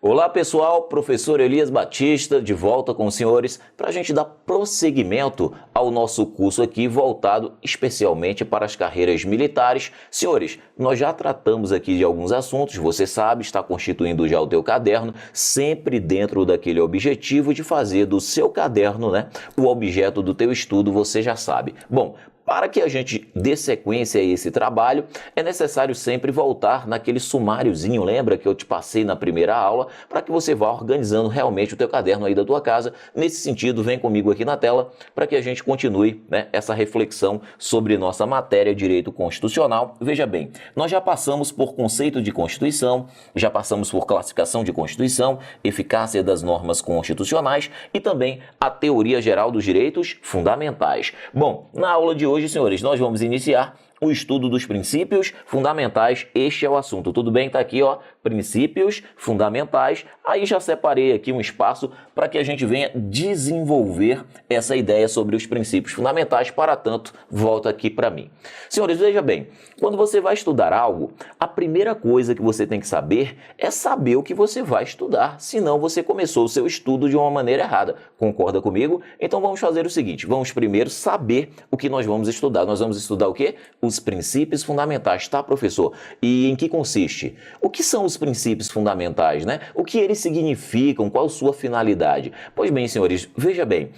Olá pessoal, professor Elias Batista de volta com os senhores para a gente dar prosseguimento ao nosso curso aqui voltado especialmente para as carreiras militares. Senhores, nós já tratamos aqui de alguns assuntos, você sabe, está constituindo já o teu caderno, sempre dentro daquele objetivo de fazer do seu caderno, o objeto do teu estudo, você já sabe. Bom, para que a gente dê sequência a esse trabalho, é necessário sempre voltar naquele sumáriozinho, lembra que eu te passei na primeira aula, para que você vá organizando realmente o teu caderno aí da tua casa. Nesse sentido, vem comigo aqui na tela para que a gente continue essa reflexão sobre nossa matéria Direito Constitucional. Veja bem, nós já passamos por conceito de Constituição, já passamos por classificação de Constituição, eficácia das normas constitucionais e também a teoria geral dos direitos fundamentais. Bom, na aula de hoje, senhores, nós vamos iniciar o estudo dos princípios fundamentais. Este é o assunto, tudo bem? Tá aqui, ó, princípios fundamentais. Aí já separei aqui um espaço para que a gente venha desenvolver essa ideia sobre os princípios fundamentais. Para tanto, volta aqui para mim. Senhores, veja bem, quando você vai estudar algo, a primeira coisa que você tem que saber é saber o que você vai estudar, senão você começou o seu estudo de uma maneira errada. Concorda comigo? Então vamos fazer o seguinte, vamos primeiro saber o que nós vamos estudar. Nós vamos estudar o quê? Os princípios fundamentais, tá, professor? E em que consiste? O que são os princípios fundamentais, O que eles significam? Qual a sua finalidade? Pois bem, senhores, veja bem,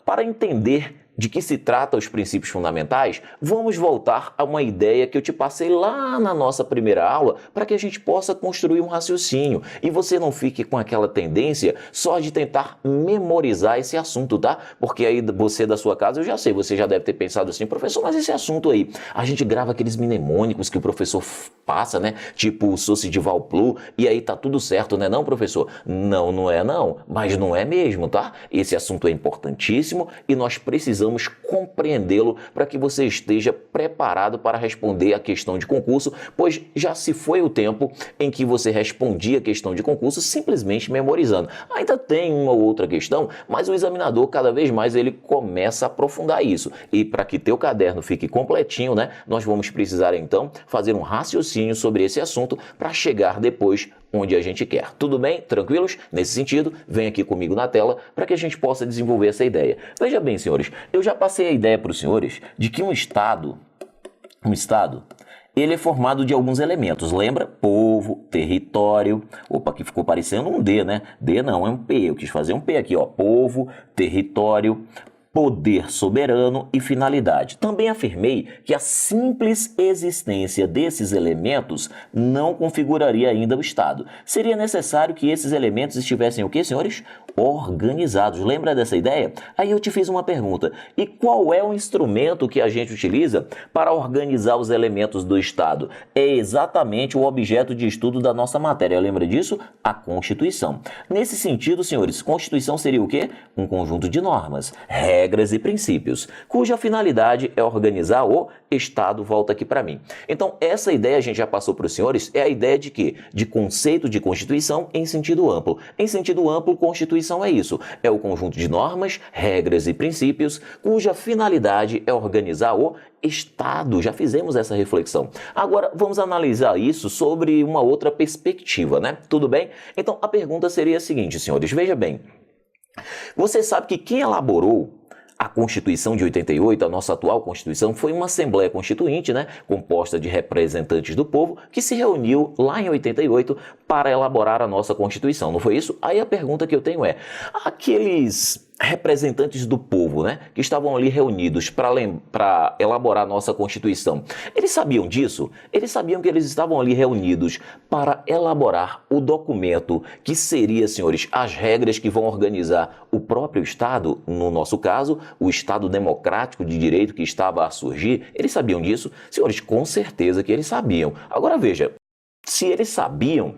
para entender de que se trata os princípios fundamentais, vamos voltar a uma ideia que eu te passei lá na nossa primeira aula para que a gente possa construir um raciocínio e você não fique com aquela tendência só de tentar memorizar esse assunto, tá? Porque aí você da sua casa, eu já sei, você já deve ter pensado assim, professor, mas esse assunto aí, a gente grava aqueles mnemônicos que o professor passa, Tipo o Sociedival Plu, e aí tá tudo certo, né não, professor? Não, não é não, mas não é mesmo, tá? Esse assunto é importantíssimo e nós precisamos compreendê-lo para que você esteja preparado para responder a questão de concurso, pois já se foi o tempo em que você respondia a questão de concurso simplesmente memorizando. Ainda tem uma ou outra questão, mas o examinador cada vez mais ele começa a aprofundar isso. E para que teu caderno fique completinho, nós vamos precisar então fazer um raciocínio sobre esse assunto para chegar depois onde a gente quer. Tudo bem? Tranquilos? Nesse sentido, vem aqui comigo na tela para que a gente possa desenvolver essa ideia. Veja bem, senhores, eu já passei a ideia para os senhores de que um Estado, ele é formado de alguns elementos, lembra? Povo, território, opa, aqui ficou parecendo um D, D não, é um P, eu quis fazer um P aqui, ó, povo, território, poder soberano e finalidade. Também afirmei que a simples existência desses elementos não configuraria ainda o Estado. Seria necessário que esses elementos estivessem o quê, senhores? Organizados. Lembra dessa ideia? Aí eu te fiz uma pergunta. E qual é o instrumento que a gente utiliza para organizar os elementos do Estado? É exatamente o objeto de estudo da nossa matéria. Lembra disso? A Constituição. Nesse sentido, senhores, Constituição seria o quê? Um conjunto de normas, regras e princípios, cuja finalidade é organizar o Estado. Volta aqui para mim. Então, essa ideia a gente já passou para os senhores, é a ideia de quê? De conceito de Constituição em sentido amplo. Em sentido amplo, Constituição é isso, é o conjunto de normas, regras e princípios, cuja finalidade é organizar o Estado. Já fizemos essa reflexão. Agora, vamos analisar isso sobre uma outra perspectiva, Tudo bem? Então, a pergunta seria a seguinte, senhores, veja bem, você sabe que quem elaborou a Constituição de 88, a nossa atual Constituição, foi uma Assembleia Constituinte, composta de representantes do povo, que se reuniu lá em 88 para elaborar a nossa Constituição, não foi isso? Aí a pergunta que eu tenho é, aqueles representantes do povo, que estavam ali reunidos para elaborar a nossa Constituição, eles sabiam disso? Eles sabiam que eles estavam ali reunidos para elaborar o documento que seria, senhores, as regras que vão organizar o próprio Estado, no nosso caso, o Estado democrático de direito que estava a surgir? Eles sabiam disso? Senhores, com certeza que eles sabiam. Agora veja, se eles sabiam,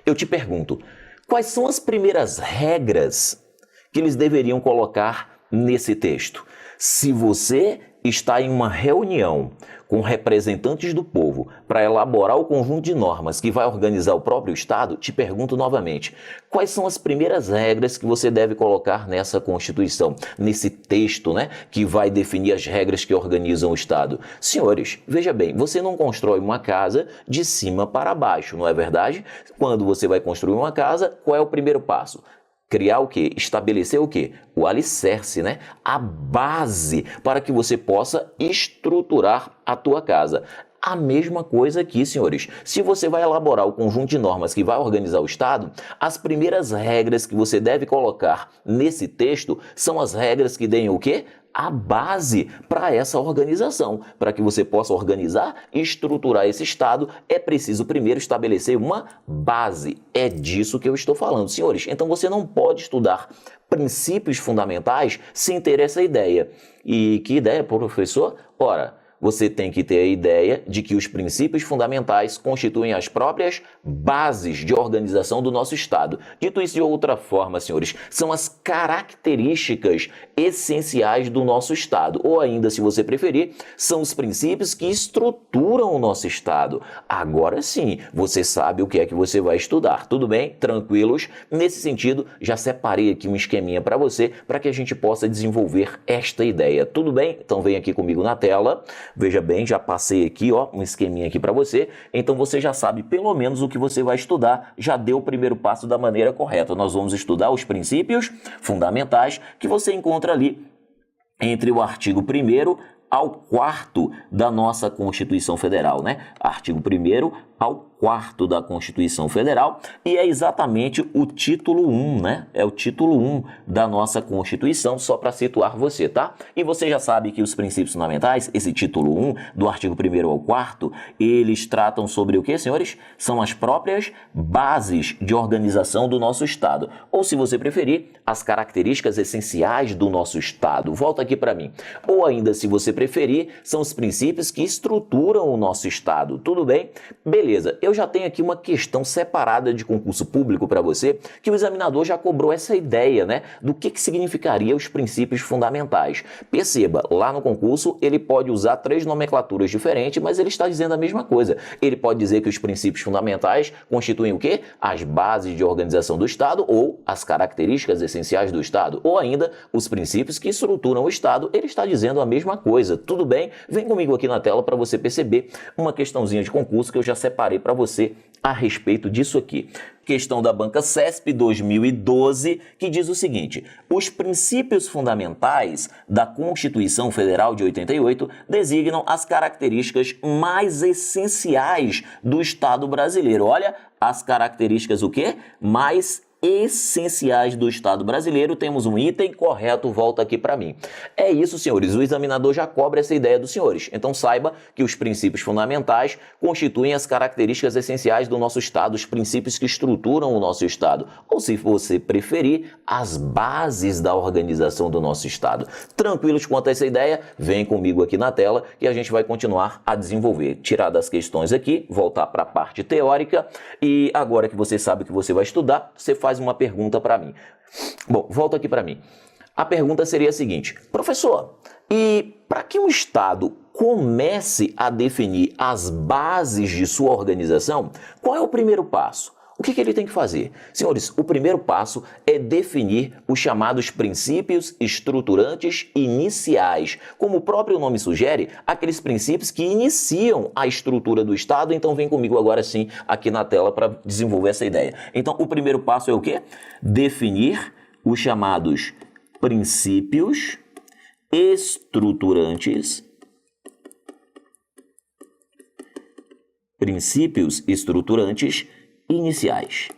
eu te pergunto, quais são as primeiras regras que eles deveriam colocar nesse texto? Se você está em uma reunião com representantes do povo para elaborar o conjunto de normas que vai organizar o próprio Estado, te pergunto novamente, quais são as primeiras regras que você deve colocar nessa Constituição, nesse texto, né, que vai definir as regras que organizam o Estado? Senhores, veja bem, você não constrói uma casa de cima para baixo, não é verdade? Quando você vai construir uma casa, qual é o primeiro passo? Criar o quê? Estabelecer o quê? O alicerce, né? A base para que você possa estruturar a tua casa. A mesma coisa aqui, senhores. Se você vai elaborar o conjunto de normas que vai organizar o Estado, as primeiras regras que você deve colocar nesse texto são as regras que deem o quê? A base para essa organização. Para que você possa organizar e estruturar esse Estado, é preciso primeiro estabelecer uma base. É disso que eu estou falando, senhores. Então você não pode estudar princípios fundamentais sem ter essa ideia. E que ideia, professor? Ora, você tem que ter a ideia de que os princípios fundamentais constituem as próprias bases de organização do nosso Estado. Dito isso de outra forma, senhores, são as características essenciais do nosso Estado. Ou ainda, se você preferir, são os princípios que estruturam o nosso Estado. Agora sim, você sabe o que é que você vai estudar. Tudo bem? Tranquilos? Nesse sentido, já separei aqui um esqueminha para você, para que a gente possa desenvolver esta ideia. Tudo bem? Então vem aqui comigo na tela. Veja bem, já passei aqui, ó, um esqueminha aqui para você. Então você já sabe pelo menos o que você vai estudar, já deu o primeiro passo da maneira correta. Nós vamos estudar os princípios fundamentais que você encontra ali entre o artigo 1º ao 4º da nossa Constituição Federal, né? Artigo 1º ao 4º da Constituição Federal, e é exatamente o título 1, né? É o título 1 da nossa Constituição, só para situar você, tá? E você já sabe que os princípios fundamentais, esse título 1, do artigo 1º ao 4º, eles tratam sobre o que, senhores? São as próprias bases de organização do nosso Estado, ou se você preferir, as características essenciais do nosso Estado. Volta aqui para mim. Ou ainda, se você preferir, são os princípios que estruturam o nosso Estado. Tudo bem? Beleza, eu já tenho aqui uma questão separada de concurso público para você, que o examinador já cobrou essa ideia, né, do que significaria os princípios fundamentais. Perceba, lá no concurso ele pode usar 3 nomenclaturas diferentes, mas ele está dizendo a mesma coisa. Ele pode dizer que os princípios fundamentais constituem o quê? As bases de organização do Estado ou as características essenciais do Estado, ou ainda os princípios que estruturam o Estado. Ele está dizendo a mesma coisa. Tudo bem? Vem comigo aqui na tela para você perceber uma questãozinha de concurso que eu já separei para você a respeito disso aqui. Questão da banca CESP 2012, que diz o seguinte: os princípios fundamentais da Constituição Federal de 88 designam as características mais essenciais do Estado brasileiro. Olha, as características o quê? Mais essenciais do Estado brasileiro. Temos um item correto, volta aqui para mim. É isso, senhores, o examinador já cobra essa ideia dos senhores. Então saiba que os princípios fundamentais constituem as características essenciais do nosso Estado, os princípios que estruturam o nosso Estado, ou se você preferir, as bases da organização do nosso Estado. Tranquilos quanto a essa ideia? Vem comigo aqui na tela que a gente vai continuar a desenvolver. Tirar das questões aqui, voltar para a parte teórica, e agora que você sabe o que você vai estudar, você faz uma pergunta para mim. Bom, volta aqui para mim. A pergunta seria a seguinte: professor, e para que um Estado comece a definir as bases de sua organização, qual é o primeiro passo? O que ele tem que fazer? Senhores, o primeiro passo é definir os chamados princípios estruturantes iniciais. Como o próprio nome sugere, aqueles princípios que iniciam a estrutura do Estado. Então vem comigo agora sim aqui na tela para desenvolver essa ideia. Então o primeiro passo é o quê? Definir os chamados princípios estruturantes. Princípios estruturantes iniciais.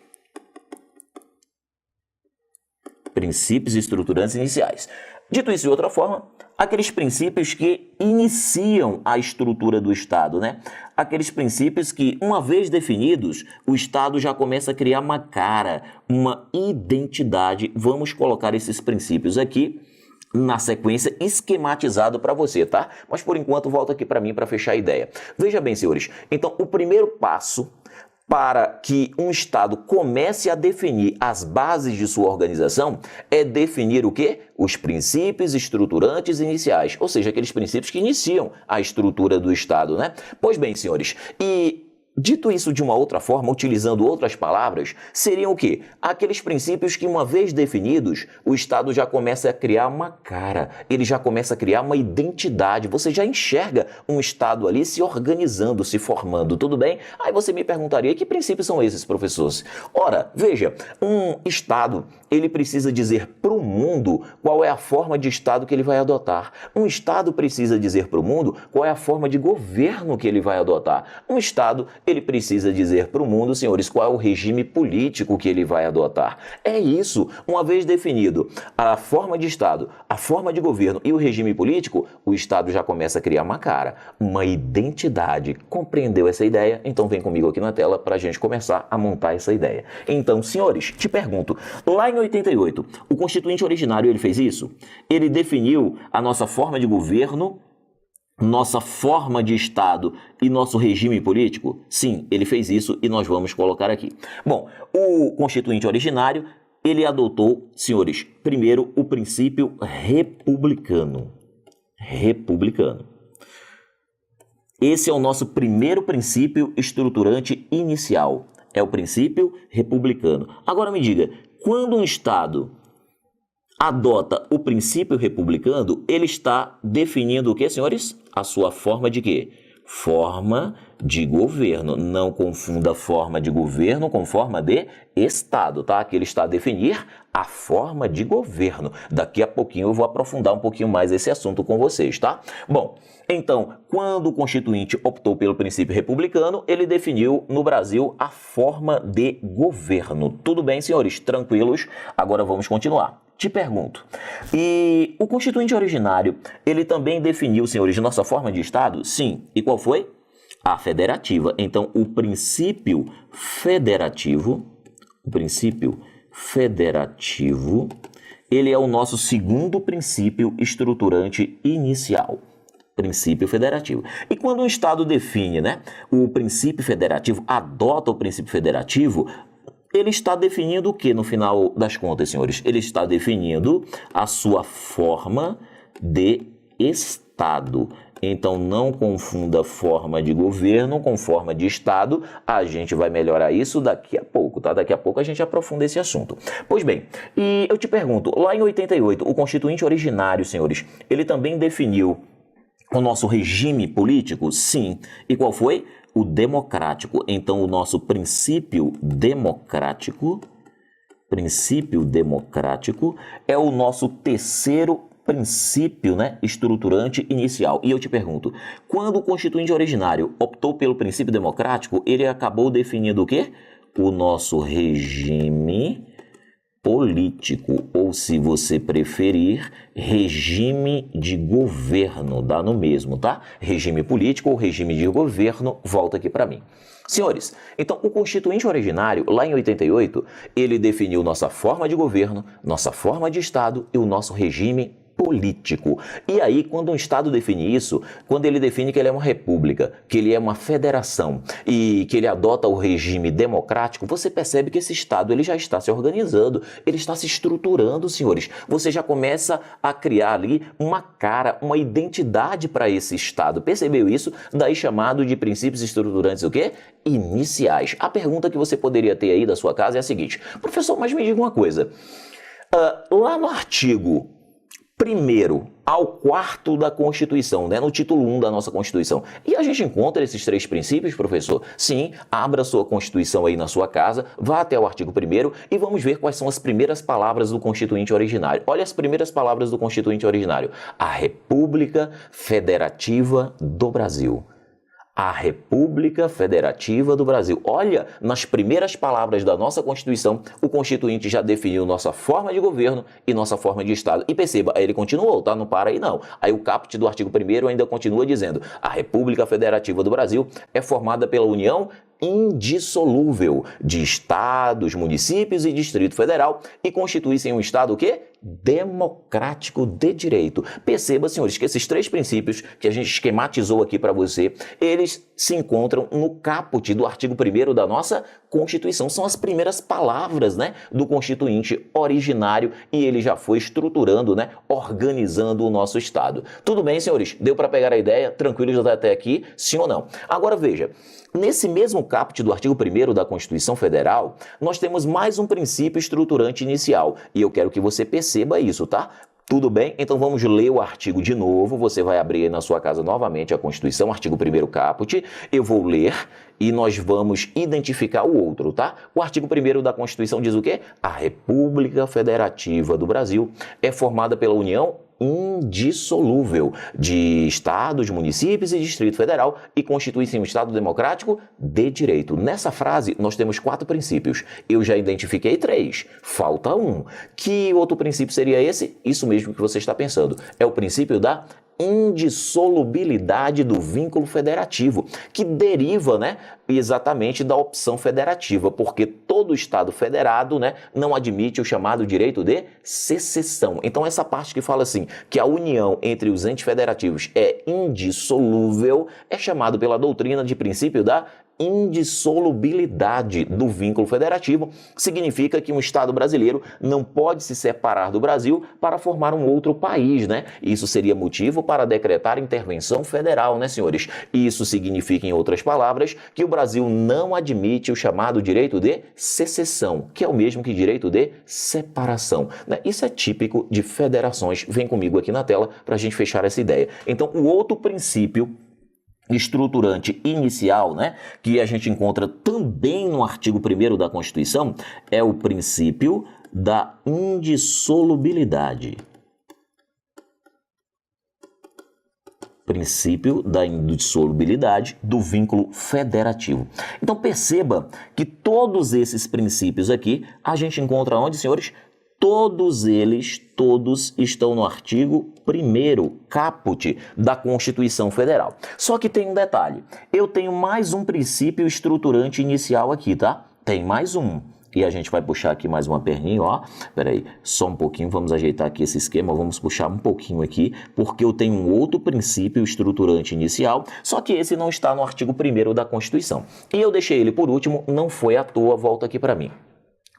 Princípios estruturantes iniciais. Dito isso de outra forma, aqueles princípios que iniciam a estrutura do Estado, né? Aqueles princípios que, uma vez definidos, o Estado já começa a criar uma cara, uma identidade. Vamos colocar esses princípios aqui na sequência, esquematizado para você, tá? Mas por enquanto volta aqui para mim para fechar a ideia. Veja bem, senhores, então o primeiro passo para que um Estado comece a definir as bases de sua organização é definir o quê? Os princípios estruturantes iniciais, ou seja, aqueles princípios que iniciam a estrutura do Estado, né? Pois bem, senhores, dito isso de uma outra forma, utilizando outras palavras, seriam o quê? Aqueles princípios que, uma vez definidos, o Estado já começa a criar uma cara, ele já começa a criar uma identidade, você já enxerga um Estado ali se organizando, se formando, tudo bem? Aí você me perguntaria, que princípios são esses, professores? Ora, veja, um Estado, ele precisa dizer para o mundo qual é a forma de Estado que ele vai adotar. Um Estado precisa dizer para o mundo qual é a forma de governo que ele vai adotar. Um Estado, ele precisa dizer para o mundo, senhores, qual é o regime político que ele vai adotar. É isso. Uma vez definido a forma de Estado, a forma de governo e o regime político, o Estado já começa a criar uma cara, uma identidade. Compreendeu essa ideia? Então vem comigo aqui na tela para a gente começar a montar essa ideia. Então, senhores, te pergunto, lá em 88, o Constituinte originário ele fez isso? Ele definiu a nossa forma de governo, nossa forma de Estado e nosso regime político? Sim, ele fez isso e nós vamos colocar aqui. Bom, o Constituinte originário, ele adotou, senhores, primeiro o princípio republicano. Republicano. Esse é o nosso primeiro princípio estruturante inicial. É o princípio republicano. Agora me diga, quando um Estado adota o princípio republicano, ele está definindo o que, senhores? A sua forma de quê? Forma de governo. Não confunda forma de governo com forma de Estado, tá? Aqui ele está a definir a forma de governo. Daqui a pouquinho eu vou aprofundar um pouquinho mais esse assunto com vocês, tá? Bom, então, quando o Constituinte optou pelo princípio republicano, ele definiu no Brasil a forma de governo. Tudo bem, senhores? Tranquilos? Agora vamos continuar. Te pergunto, e o Constituinte originário, ele também definiu, senhores, nossa forma de Estado? Sim. E qual foi? A federativa. Então, o princípio federativo, ele é o nosso segundo princípio estruturante inicial. Princípio federativo. E quando um Estado define, né, o princípio federativo, adota o princípio federativo, ele está definindo o que no final das contas, senhores? Ele está definindo a sua forma de Estado. Então, não confunda forma de governo com forma de Estado. A gente vai melhorar isso daqui a pouco, tá? Daqui a pouco a gente aprofunda esse assunto. Pois bem, e eu te pergunto, lá em 88, o Constituinte originário, senhores, ele também definiu o nosso regime político? Sim. E qual foi? O democrático. Então, o nosso princípio democrático é o nosso terceiro princípio, né, estruturante inicial. E eu te pergunto, quando o Constituinte originário optou pelo princípio democrático, ele acabou definindo o quê? O nosso regime político, ou se você preferir, regime de governo, dá no mesmo, tá? Regime político ou regime de governo, volta aqui para mim. Senhores, então o Constituinte originário, lá em 88, ele definiu nossa forma de governo, nossa forma de Estado e o nosso regime político. E aí, quando um Estado define isso, quando ele define que ele é uma república, que ele é uma federação e que ele adota o regime democrático, você percebe que esse Estado ele já está se organizando, ele está se estruturando, senhores. Você já começa a criar ali uma cara, uma identidade para esse Estado. Percebeu isso? Daí chamado de princípios estruturantes o quê? Iniciais. A pergunta que você poderia ter aí da sua casa é a seguinte: professor, mas me diga uma coisa. Lá no artigo 1º ao 4º da Constituição, né? No título 1 da nossa Constituição. E a gente encontra esses 3 princípios, professor? Sim, abra sua Constituição aí na sua casa, vá até o artigo 1º e vamos ver quais são as primeiras palavras do Constituinte originário. Olha as primeiras palavras do Constituinte originário. A República Federativa do Brasil. A República Federativa do Brasil. Olha, nas primeiras palavras da nossa Constituição, o Constituinte já definiu nossa forma de governo e nossa forma de Estado. E perceba, aí ele continuou, tá? Não para aí não. Aí o caput do artigo 1º ainda continua dizendo: a República Federativa do Brasil é formada pela união indissolúvel de estados, municípios e Distrito Federal e constitui-se em um Estado o quê? democrático de direito. Perceba, senhores, que esses três princípios que a gente esquematizou aqui para você, eles se encontram no caput do artigo 1º da nossa Constituição. São as primeiras palavras, né, do Constituinte originário e ele já foi estruturando, né, organizando o nosso Estado. Tudo bem, senhores? Deu para pegar a ideia? Tranquilos até aqui? Sim ou não? Agora veja, nesse mesmo caput do artigo 1º da Constituição Federal, nós temos mais um princípio estruturante inicial e eu quero que você perceba isso, tá? Tudo bem? Então vamos ler o artigo de novo. Você vai abrir aí na sua casa novamente a Constituição, artigo 1º caput. Eu vou ler e nós vamos identificar o outro, tá? O artigo 1º da Constituição diz o quê? A República Federativa do Brasil é formada pela União indissolúvel de estados, municípios e Distrito Federal e constitui-se um Estado democrático de direito. Nessa frase, nós temos 4 princípios. Eu já identifiquei 3. Falta um. Que outro princípio seria esse? Isso mesmo que você está pensando. É o princípio da indissolubilidade do vínculo federativo, que deriva, né, exatamente da opção federativa, porque todo Estado federado, né, não admite o chamado direito de secessão. Então essa parte que fala assim, que a união entre os entes federativos é indissolúvel, é chamado pela doutrina de princípio da indissolubilidade do vínculo federativo, significa que um Estado brasileiro não pode se separar do Brasil para formar um outro país, né? Isso seria motivo para decretar intervenção federal, né, senhores? Isso significa, em outras palavras, que o Brasil não admite o chamado direito de secessão, que é o mesmo que direito de separação, né? Isso é típico de federações. Vem comigo aqui na tela para a gente fechar essa ideia. Então, o outro princípio estruturante inicial, né, que a gente encontra também no artigo 1º da Constituição, é o princípio da indissolubilidade. Princípio da indissolubilidade do vínculo federativo. Então perceba que todos esses princípios aqui a gente encontra onde, senhores? Todos estão no artigo 1º caput da Constituição Federal. Só que tem um detalhe. Eu tenho mais um princípio estruturante inicial aqui, tá? Tem mais um. E a gente vai puxar aqui mais uma perninha, ó. Espera aí, só um pouquinho, vamos ajeitar aqui esse esquema, vamos puxar um pouquinho aqui, porque eu tenho um outro princípio estruturante inicial, só que esse não está no artigo 1º da Constituição. E eu deixei ele por último, não foi à toa, volta aqui para mim.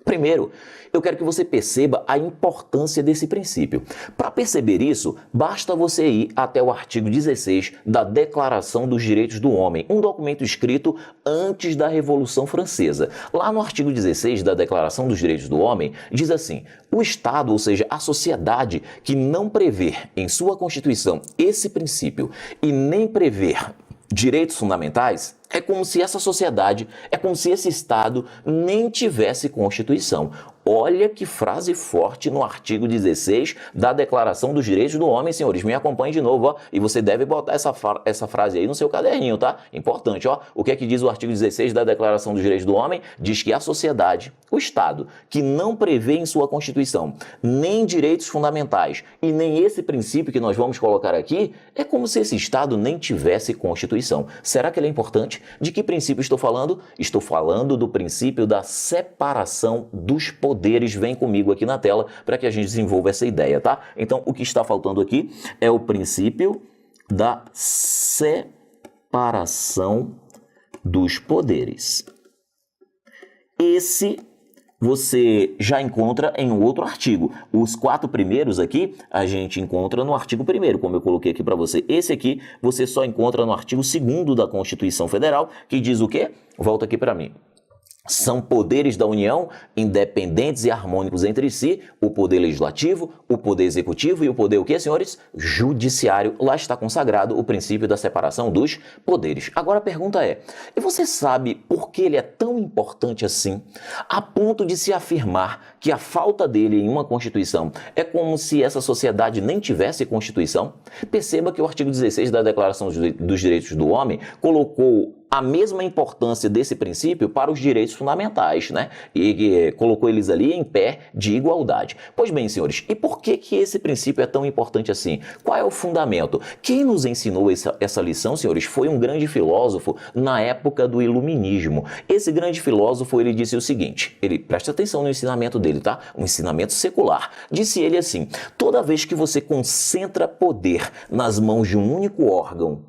Primeiro, eu quero que você perceba a importância desse princípio. Para perceber isso, basta você ir até o artigo 16 da Declaração dos Direitos do Homem, um documento escrito antes da Revolução Francesa. Lá no artigo 16 da Declaração dos Direitos do Homem, diz assim: o Estado, ou seja, a sociedade que não prever em sua Constituição esse princípio e nem prever direitos fundamentais, é como se essa sociedade, é como se esse Estado nem tivesse Constituição. Olha que frase forte no artigo 16 da Declaração dos Direitos do Homem, senhores. Me acompanhe de novo, ó. E você deve botar essa frase aí no seu caderninho, tá? Importante, ó. O que é que diz o artigo 16 da Declaração dos Direitos do Homem? Diz que a sociedade, o Estado, que não prevê em sua Constituição nem direitos fundamentais e nem esse princípio que nós vamos colocar aqui, é como se esse Estado nem tivesse Constituição. Será que ele é importante? De que princípio estou falando? Estou falando do princípio da separação dos poderes. Vem comigo aqui na tela para que a gente desenvolva essa ideia, tá? Então, o que está faltando aqui é o princípio da separação dos poderes. Esse você já encontra em um outro artigo. Os 4 primeiros aqui a gente encontra no artigo 1º, como eu coloquei aqui para você. Esse aqui você só encontra no artigo 2º da Constituição Federal, que diz o quê? Volta aqui para mim. São poderes da União, independentes e harmônicos entre si, o poder legislativo, o poder executivo e o poder o quê, senhores? Judiciário. Lá está consagrado o princípio da separação dos poderes. Agora a pergunta é, e você sabe por que ele é tão importante assim, a ponto de se afirmar que a falta dele em uma Constituição é como se essa sociedade nem tivesse Constituição? Perceba que o artigo 16 da Declaração dos Direitos do Homem colocou a mesma importância desse princípio para os direitos fundamentais, né? E colocou eles ali em pé de igualdade. Pois bem, senhores, e por que esse princípio é tão importante assim? Qual é o fundamento? Quem nos ensinou essa lição, senhores, foi um grande filósofo na época do Iluminismo. Esse grande filósofo, ele disse o seguinte, preste atenção no ensinamento dele, tá? Um ensinamento secular. Disse ele assim, toda vez que você concentra poder nas mãos de um único órgão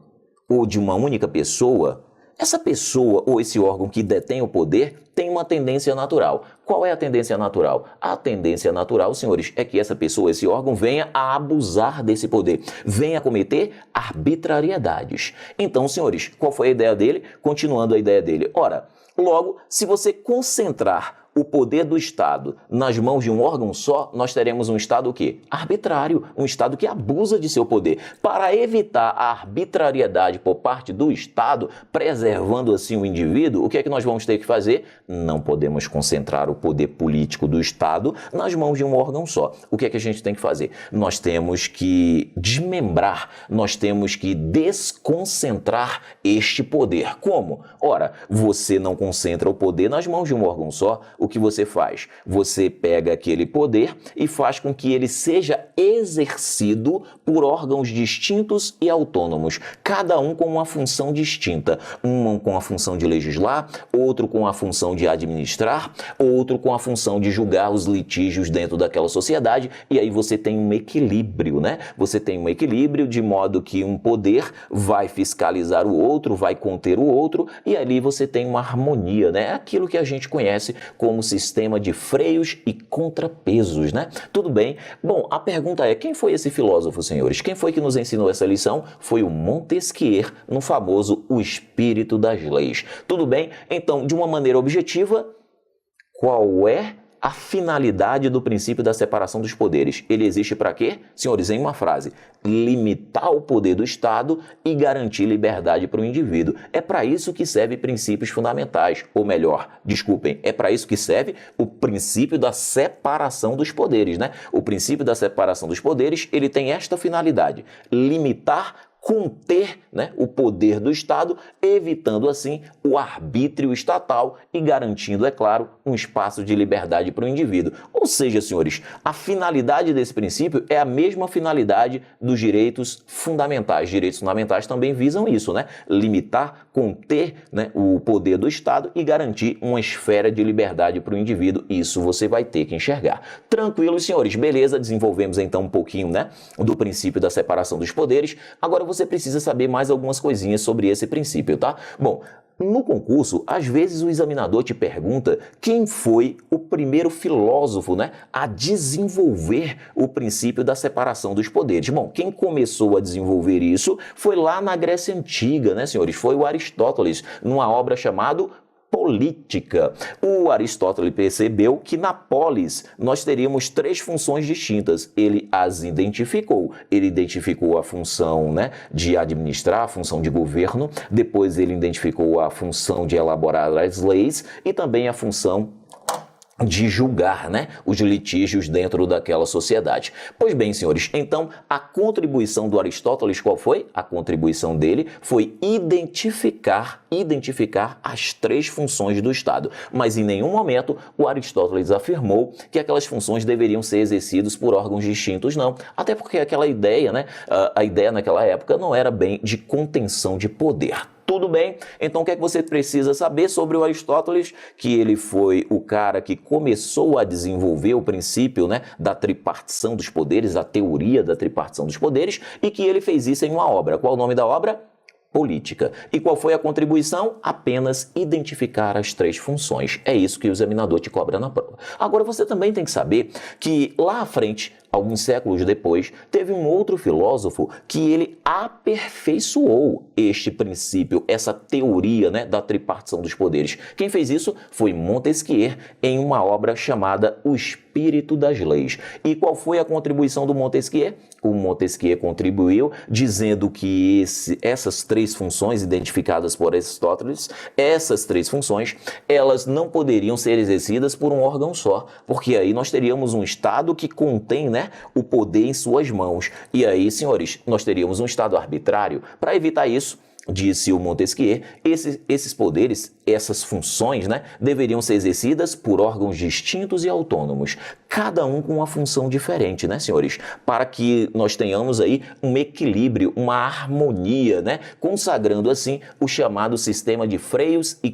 ou de uma única pessoa, essa pessoa ou esse órgão que detém o poder tem uma tendência natural. Qual é a tendência natural? A tendência natural, senhores, é que essa pessoa, esse órgão, venha a abusar desse poder, venha a cometer arbitrariedades. Então, senhores, qual foi a ideia dele? Continuando a ideia dele. Ora, logo, se você concentrar o poder do Estado nas mãos de um órgão só, nós teremos um Estado o quê? Arbitrário, um Estado que abusa de seu poder. Para evitar a arbitrariedade por parte do Estado, preservando assim o indivíduo, o que é que nós vamos ter que fazer? Não podemos concentrar o poder político do Estado nas mãos de um órgão só. O que é que a gente tem que fazer? Nós temos que desmembrar, nós temos que desconcentrar este poder. Como? Ora, você não concentra o poder nas mãos de um órgão só, o que você faz? Você pega aquele poder e faz com que ele seja exercido por órgãos distintos e autônomos, cada um com uma função distinta. Um com a função de legislar, outro com a função de administrar, outro com a função de julgar os litígios dentro daquela sociedade, e aí você tem um equilíbrio, né? Você tem um equilíbrio de modo que um poder vai fiscalizar o outro, vai conter o outro, e ali você tem uma harmonia, né? Aquilo que a gente conhece como sistema de freios e contrapesos, né? Tudo bem? Bom, a pergunta é, quem foi esse filósofo, senhores? Quem foi que nos ensinou essa lição? Foi o Montesquieu, no famoso O Espírito das Leis. Tudo bem? Então, de uma maneira objetiva, qual é a finalidade do princípio da separação dos poderes? Ele existe para quê? Senhores, em uma frase, limitar o poder do Estado e garantir liberdade para o indivíduo. É para isso que serve princípios fundamentais, ou melhor, desculpem, é para isso que serve o princípio da separação dos poderes, né? O princípio da separação dos poderes, ele tem esta finalidade, limitar, conter, né, o poder do Estado, evitando assim o arbítrio estatal e garantindo, é claro, um espaço de liberdade para o indivíduo. Ou seja, senhores, a finalidade desse princípio é a mesma finalidade dos direitos fundamentais. Direitos fundamentais também visam isso, né? Limitar, conter, né, o poder do Estado e garantir uma esfera de liberdade para o indivíduo. Isso você vai ter que enxergar. Tranquilo, senhores? Beleza, desenvolvemos então um pouquinho, né, do princípio da separação dos poderes. Agora você precisa saber mais algumas coisinhas sobre esse princípio, tá? Bom, no concurso, às vezes o examinador te pergunta quem foi o primeiro filósofo, né, a desenvolver o princípio da separação dos poderes. Bom, quem começou a desenvolver isso foi lá na Grécia Antiga, né, senhores? Foi o Aristóteles, numa obra chamada Política. O Aristóteles percebeu que na polis nós teríamos três funções distintas. Ele as identificou. Ele identificou a função, né, de administrar, a função de governo. Depois ele identificou a função de elaborar as leis e também a função de julgar, né, os litígios dentro daquela sociedade. Pois bem, senhores, então a contribuição do Aristóteles qual foi? A contribuição dele foi identificar as três funções do Estado. Mas em nenhum momento o Aristóteles afirmou que aquelas funções deveriam ser exercidas por órgãos distintos, não. Até porque aquela ideia, né, a ideia naquela época não era bem de contenção de poder. Tudo bem? Então o que é que você precisa saber sobre o Aristóteles? Que ele foi o cara que começou a desenvolver o princípio, né, da tripartição dos poderes, a teoria da tripartição dos poderes, e que ele fez isso em uma obra. Qual o nome da obra? Política. E qual foi a contribuição? Apenas identificar as três funções. É isso que o examinador te cobra na prova. Agora você também tem que saber que lá à frente, alguns séculos depois, teve um outro filósofo que ele aperfeiçoou este princípio, essa teoria, né, da tripartição dos poderes. Quem fez isso foi Montesquieu em uma obra chamada O Espírito das Leis. E qual foi a contribuição do Montesquieu? O Montesquieu contribuiu dizendo que essas três funções identificadas por Aristóteles, essas três funções, elas não poderiam ser exercidas por um órgão só, porque aí nós teríamos um Estado que contém, né, o poder em suas mãos. E aí, senhores, nós teríamos um Estado arbitrário. Para evitar isso, disse o Montesquieu, esses poderes, essas funções, né, deveriam ser exercidas por órgãos distintos e autônomos, cada um com uma função diferente, né, senhores? Para que nós tenhamos aí um equilíbrio, uma harmonia, né, consagrando assim o chamado sistema de freios e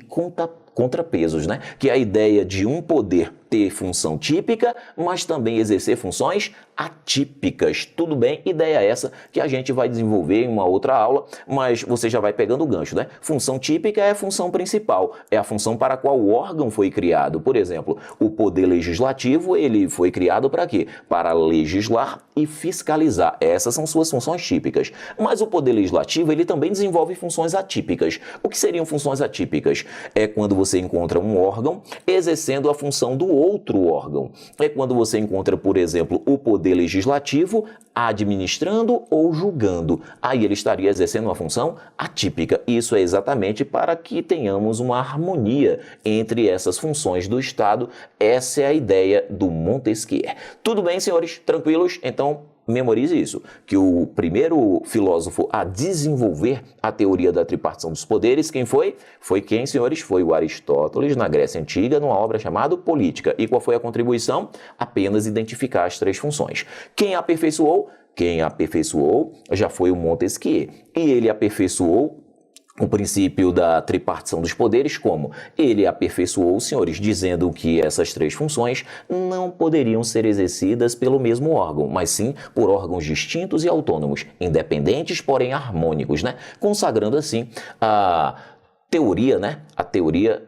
contrapesos, né? Que é a ideia de um poder ter função típica, mas também exercer funções atípicas. Tudo bem? Ideia essa que a gente vai desenvolver em uma outra aula, mas você já vai pegando o gancho, né? Função típica é a função principal, é a função para a qual o órgão foi criado. Por exemplo, o poder legislativo, ele foi criado para quê? Para legislar e fiscalizar. Essas são suas funções típicas. Mas o poder legislativo, ele também desenvolve funções atípicas. O que seriam funções atípicas? É quando você encontra um órgão exercendo a função do outro órgão. É quando você encontra, por exemplo, o poder legislativo administrando ou julgando. Aí ele estaria exercendo uma função atípica. Isso é exatamente para que tenhamos uma harmonia entre essas funções do Estado. Essa é a ideia do Montesquieu. Tudo bem, senhores? Tranquilos? Então, memorize isso, que o primeiro filósofo a desenvolver a teoria da tripartição dos poderes, quem foi? Foi quem, senhores? Foi o Aristóteles, na Grécia Antiga, numa obra chamada Política. E qual foi a contribuição? Apenas identificar as três funções. Quem aperfeiçoou? Quem aperfeiçoou já foi o Montesquieu. E ele aperfeiçoou o princípio da tripartição dos poderes, como ele aperfeiçoou, senhores, dizendo que essas três funções não poderiam ser exercidas pelo mesmo órgão, mas sim por órgãos distintos e autônomos, independentes, porém harmônicos, né? Consagrando assim a teoria, né? A teoria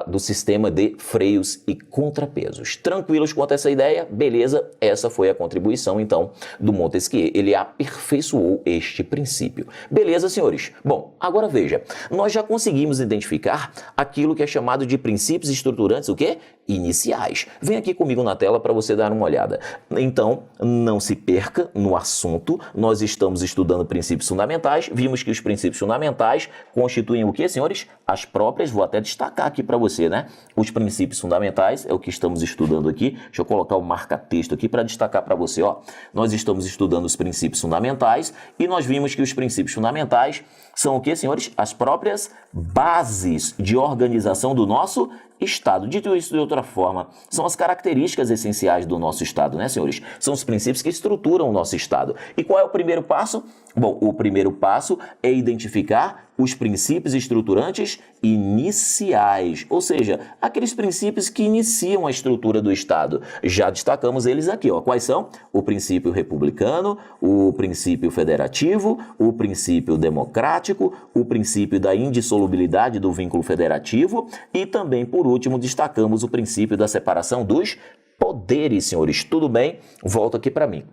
do sistema de freios e contrapesos. Tranquilos quanto a essa ideia? Beleza, essa foi a contribuição, então, do Montesquieu. Ele aperfeiçoou este princípio. Beleza, senhores? Bom, agora veja, nós já conseguimos identificar aquilo que é chamado de princípios estruturantes, o quê? Iniciais. Vem aqui comigo na tela para você dar uma olhada. Então, não se perca no assunto. Nós estamos estudando princípios fundamentais. Vimos que os princípios fundamentais constituem o quê, senhores? As próprias, vou até destacar aqui para você, né? Os princípios fundamentais é o que estamos estudando aqui. Deixa eu colocar o marca-texto aqui para destacar para você, ó. Nós estamos estudando os princípios fundamentais e nós vimos que os princípios fundamentais são o quê, senhores? As próprias bases de organização do nosso Estado. Dito isso de outra forma, são as características essenciais do nosso Estado, né, senhores? São os princípios que estruturam o nosso Estado. E qual é o primeiro passo? Bom, o primeiro passo é identificar os princípios estruturantes iniciais, ou seja, aqueles princípios que iniciam a estrutura do Estado. Já destacamos eles aqui, ó. Quais são? O princípio republicano, o princípio federativo, o princípio democrático, o princípio da indissolubilidade do vínculo federativo e também, por último, destacamos o princípio da separação dos poderes, senhores. Tudo bem? Volta aqui para mim.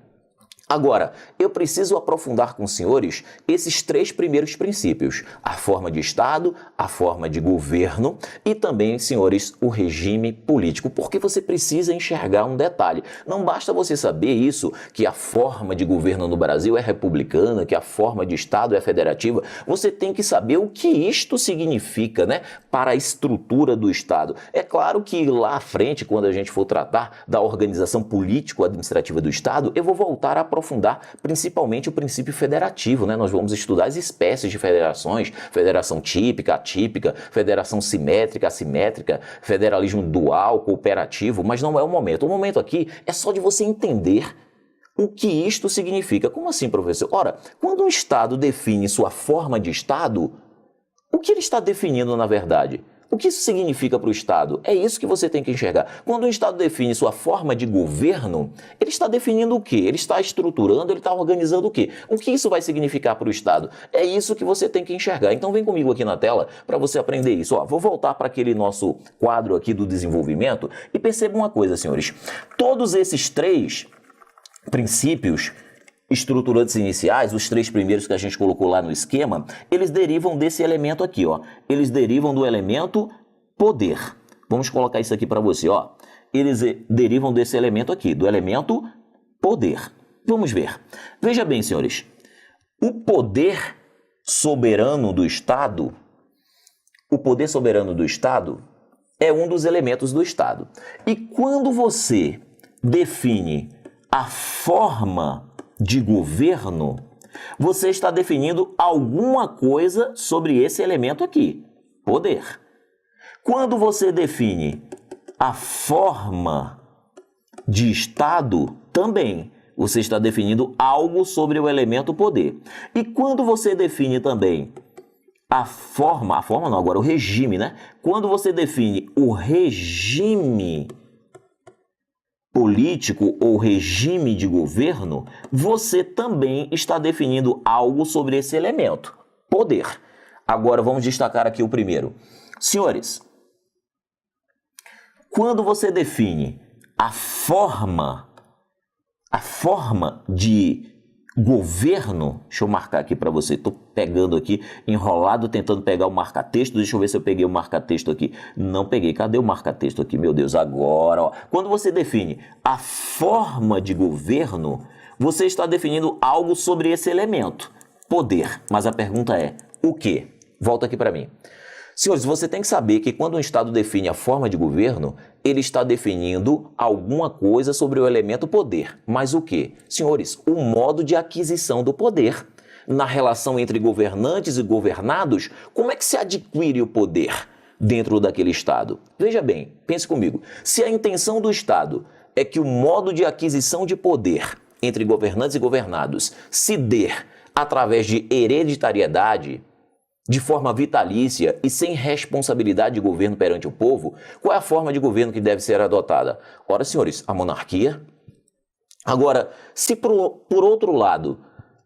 Agora, eu preciso aprofundar com os senhores esses três primeiros princípios, a forma de Estado, a forma de governo e também, senhores, o regime político, porque você precisa enxergar um detalhe. Não basta você saber isso, que a forma de governo no Brasil é republicana, que a forma de Estado é federativa, você tem que saber o que isto significa, né, para a estrutura do Estado. É claro que lá à frente, quando a gente for tratar da organização político-administrativa do Estado, eu vou voltar a aprofundar principalmente o princípio federativo, né? Nós vamos estudar as espécies de federações, federação típica, atípica, federação simétrica, assimétrica, federalismo dual, cooperativo, mas não é o momento. O momento aqui é só de você entender o que isto significa. Como assim, professor? Ora, quando um Estado define sua forma de Estado, o que ele está definindo na verdade? O que isso significa para o Estado? É isso que você tem que enxergar. Quando o Estado define sua forma de governo, ele está definindo o quê? Ele está estruturando, ele está organizando o quê? O que isso vai significar para o Estado? É isso que você tem que enxergar. Então vem comigo aqui na tela para você aprender isso. Ó, vou voltar para aquele nosso quadro aqui do desenvolvimento e perceba uma coisa, senhores. Todos esses três princípios estruturantes iniciais, os três primeiros que a gente colocou lá no esquema, eles derivam desse elemento aqui, ó. Eles derivam do elemento poder. Vamos colocar isso aqui para você, ó. Eles derivam desse elemento aqui, do elemento poder. Vamos ver. Veja bem, senhores. O poder soberano do Estado, é um dos elementos do Estado. E quando você define a forma de governo, Você está definindo alguma coisa sobre esse elemento aqui, poder. Quando você define a forma de Estado, também você está definindo algo sobre o elemento poder. E quando você define também o regime, né? Quando você define o regime político ou regime de governo, você também está definindo algo sobre esse elemento, poder. Agora vamos destacar aqui o primeiro. Senhores, quando você define a forma de governo, deixa eu marcar aqui para você, estou pegando aqui, enrolado, tentando pegar o marca-texto, deixa eu ver se eu peguei o marca-texto aqui, não peguei, cadê o marca-texto aqui, meu Deus, agora, ó. Quando você define a forma de governo, você está definindo algo sobre esse elemento, poder, mas a pergunta é, o quê? Volta aqui para mim. Senhores, você tem que saber que quando um Estado define a forma de governo, ele está definindo alguma coisa sobre o elemento poder. Mas o quê? Senhores, o modo de aquisição do poder. Na relação entre governantes e governados, como é que se adquire o poder dentro daquele Estado? Veja bem, pense comigo. Se a intenção do Estado é que o modo de aquisição de poder entre governantes e governados se dê através de hereditariedade, de forma vitalícia e sem responsabilidade de governo perante o povo, qual é a forma de governo que deve ser adotada? Ora, senhores, a monarquia. Agora, se por outro lado,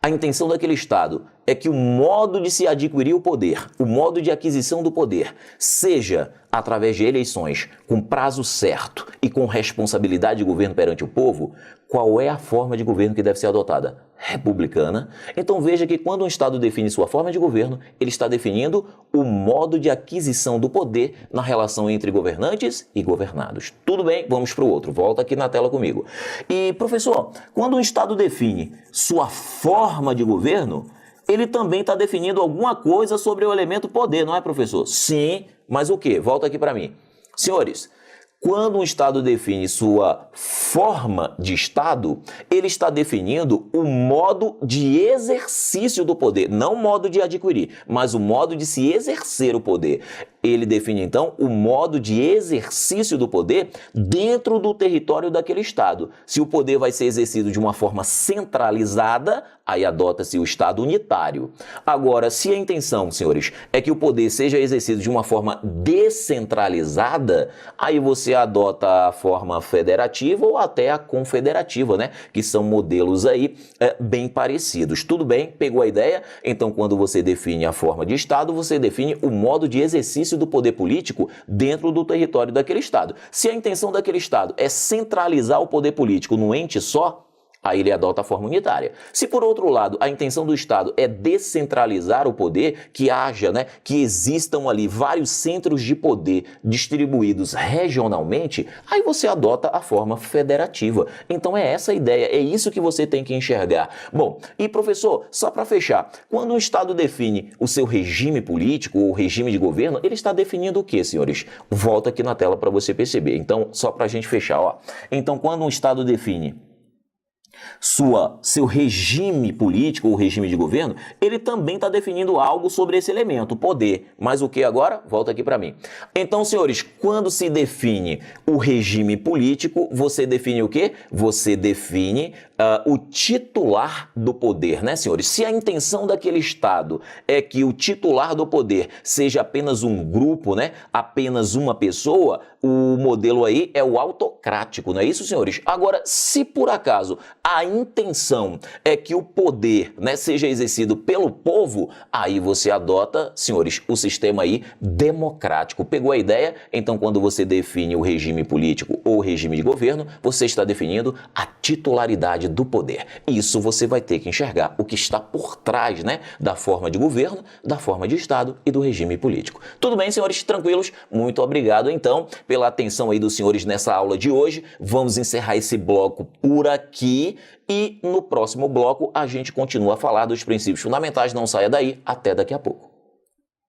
a intenção daquele Estado é que o modo de se adquirir o poder, o modo de aquisição do poder, seja através de eleições com prazo certo e com responsabilidade de governo perante o povo, qual é a forma de governo que deve ser adotada? Republicana. Então veja que quando um Estado define sua forma de governo, ele está definindo o modo de aquisição do poder na relação entre governantes e governados. Tudo bem? Vamos para o outro. Volta aqui na tela comigo. E, professor, quando um Estado define sua forma de governo, ele também está definindo alguma coisa sobre o elemento poder, não é, professor? Sim, mas o quê? Volta aqui para mim. Senhores, quando um Estado define sua forma de Estado, ele está definindo o modo de exercício do poder, não o modo de adquirir, mas o modo de se exercer o poder. Ele define, então, o modo de exercício do poder dentro do território daquele Estado. Se o poder vai ser exercido de uma forma centralizada, aí adota-se o Estado unitário. Agora, se a intenção, senhores, é que o poder seja exercido de uma forma descentralizada, aí você adota a forma federativa ou até a confederativa, né? Que são modelos aí bem parecidos. Tudo bem? Pegou a ideia? Então, quando você define a forma de Estado, você define o modo de exercício do poder político dentro do território daquele Estado. Se a intenção daquele Estado é centralizar o poder político num ente só, aí ele adota a forma unitária. Se, por outro lado, a intenção do Estado é descentralizar o poder, que haja, né, que existam ali vários centros de poder distribuídos regionalmente, aí você adota a forma federativa. Então é essa a ideia, é isso que você tem que enxergar. Bom, e professor, só para fechar, quando o Estado define o seu regime político ou regime de governo, ele está definindo o que, senhores? Volta aqui na tela para você perceber. Então, só para a gente fechar, ó. Então, quando um Estado define seu regime político ou regime de governo, ele também está definindo algo sobre esse elemento, poder. Mas o que agora? Volta aqui para mim. Então, senhores, quando se define o regime político, você define o quê? Você define o titular do poder, né, senhores? Se a intenção daquele Estado é que o titular do poder seja apenas um grupo, né, apenas uma pessoa, o modelo aí é o autocrático, não é isso, senhores? Agora, se por acaso a intenção é que o poder, né, seja exercido pelo povo, aí você adota, senhores, o sistema aí democrático. Pegou a ideia? Então, quando você define o regime político ou regime de governo, você está definindo a titularidade do poder. Isso você vai ter que enxergar o que está por trás, né, da forma de governo, da forma de Estado e do regime político. Tudo bem, senhores? Tranquilos? Muito obrigado, então, pela atenção aí dos senhores nessa aula de hoje. Vamos encerrar esse bloco por aqui e no próximo bloco a gente continua a falar dos princípios fundamentais. Não saia daí, até daqui a pouco.